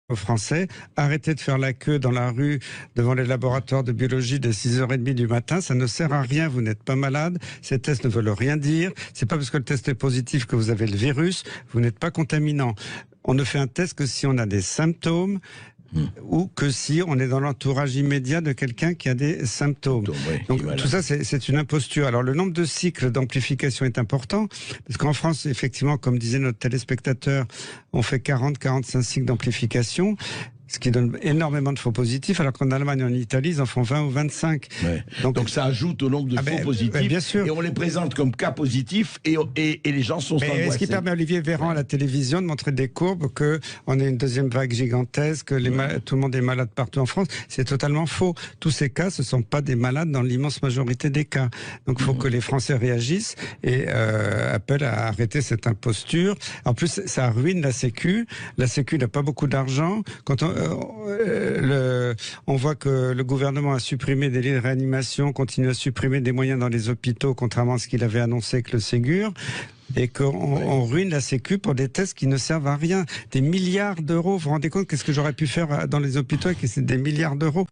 aux Français, arrêtez de faire la queue dans la rue devant les laboratoires de biologie dès 6h30 du matin, ça ne sert à rien, vous n'êtes pas malade, ces tests ne veulent rien dire, c'est pas parce que le test est positif que vous avez le virus, vous n'êtes pas contaminant. On ne fait un test que si on a des symptômes, ou que si on est dans l'entourage immédiat de quelqu'un qui a des symptômes. Donc tout ça, c'est une imposture. Alors le nombre de cycles d'amplification est important, parce qu'en France, effectivement, comme disait notre téléspectateur, on fait 40-45 cycles d'amplification, ce qui donne énormément de faux positifs, alors qu'en Allemagne et en Italie, ils en font 20 ou 25. Ouais. Donc ça ajoute au nombre de faux positifs, bien sûr. Et on les présente comme cas positifs, et les gens sont angoissés. Ce qui permet à Olivier Véran à la télévision de montrer des courbes, qu'on a une deuxième vague gigantesque, que tout le monde est malade partout en France, c'est totalement faux. Tous ces cas, ce ne sont pas des malades dans l'immense majorité des cas. Donc il faut que les Français réagissent et appellent à arrêter cette imposture. En plus, ça ruine la Sécu. La Sécu n'a pas beaucoup d'argent. Quand on voit que le gouvernement a supprimé des lits de réanimation, continue à supprimer des moyens dans les hôpitaux, contrairement à ce qu'il avait annoncé avec le Ségur, et qu'on ruine la Sécu pour des tests qui ne servent à rien. Des milliards d'euros, vous vous rendez compte qu'est-ce que j'aurais pu faire dans les hôpitaux avec des milliards d'euros?